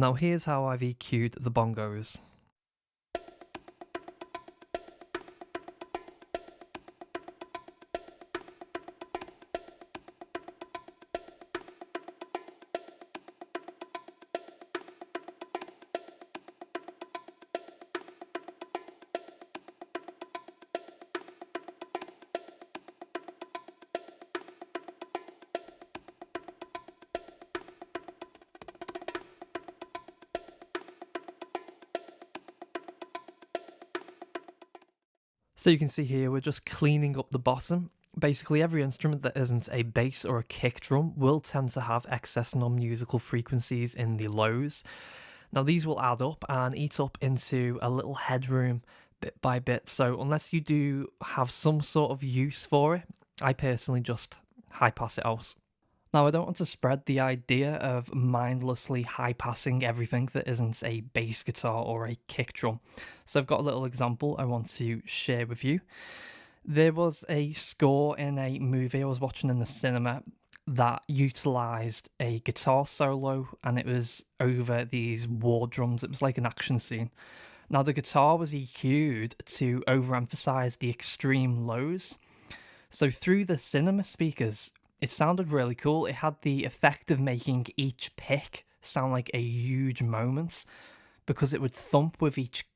And now here's how I've EQ'd the bongos. So you can see here we're just cleaning up the bottom. Basically every instrument that isn't a bass or a kick drum will tend to have excess non-musical frequencies in the lows. Now these will add up and eat up into a little headroom bit by bit, so unless you do have some sort of use for it, I personally just high pass it out. Now, I don't want to spread the idea of mindlessly high passing everything that isn't a bass guitar or a kick drum. So I've got a little example I want to share with you. There was a score in a movie I was watching in the cinema that utilised a guitar solo, and it was over these war drums. It was like an action scene. Now, the guitar was EQ'd to overemphasise the extreme lows. So through the cinema speakers, it sounded really cool. It had the effect of making each pick sound like a huge moment because it would thump with each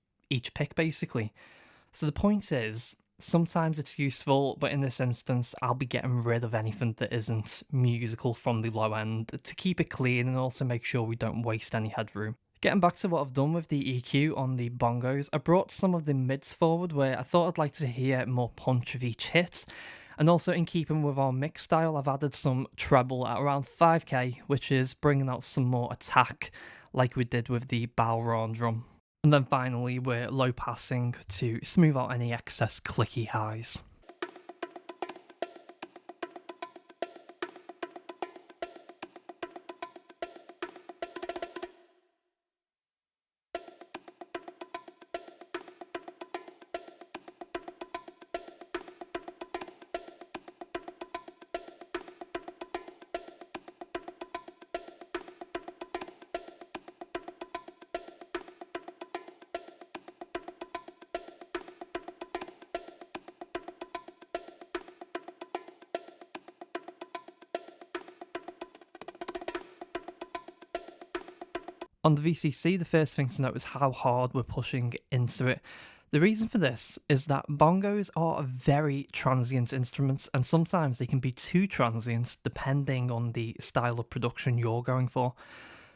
pick basically. So the point is, sometimes it's useful, but in this instance, I'll be getting rid of anything that isn't musical from the low end to keep it clean and also make sure we don't waste any headroom. Getting back to what I've done with the EQ on the bongos, I brought some of the mids forward where I thought I'd like to hear more punch of each hit. And also in keeping with our mix style, I've added some treble at around 5k, which is bringing out some more attack like we did with the Balron drum. And then finally, we're low passing to smooth out any excess clicky highs. On the VCC, the first thing to note is how hard we're pushing into it. The reason for this is that bongos are very transient instruments, and sometimes they can be too transient depending on the style of production you're going for.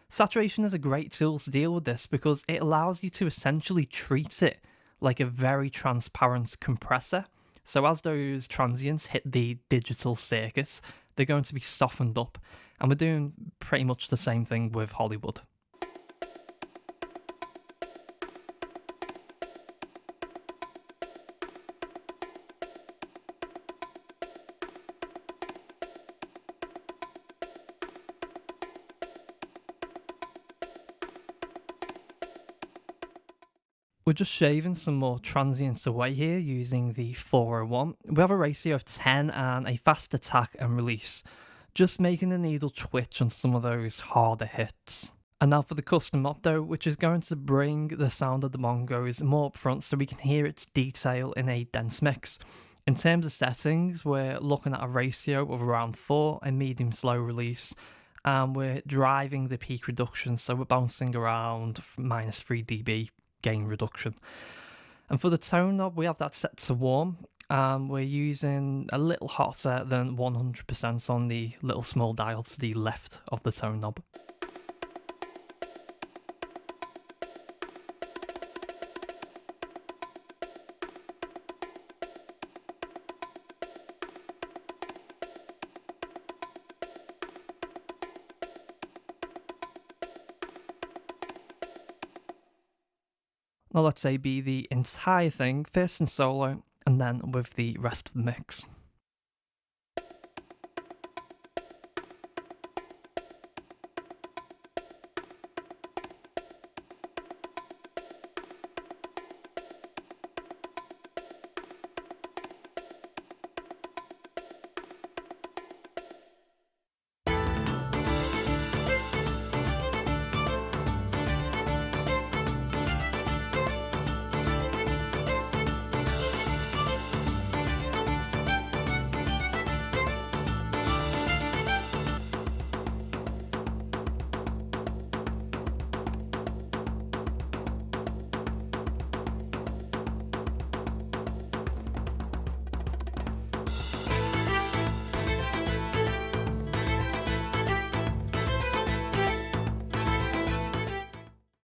Saturation is a great tool to deal with this because it allows you to essentially treat it like a very transparent compressor. So as those transients hit the digital circuit, they're going to be softened up, and we're doing pretty much the same thing with Hollywood. We're just shaving some more transients away here using the 401. We have a ratio of 10 and a fast attack and release, just making the needle twitch on some of those harder hits. And now for the custom opto, which is going to bring the sound of the bongos more up front so we can hear its detail in a dense mix. In terms of settings, we're looking at a ratio of around 4, a medium slow release, and we're driving the peak reduction, so we're bouncing around minus 3 dB gain reduction. And for the tone knob, we have that set to warm, and we're using a little hotter than 100% on the little small dial to the left of the tone knob. Now let's say be the entire thing, first in solo, and then with the rest of the mix.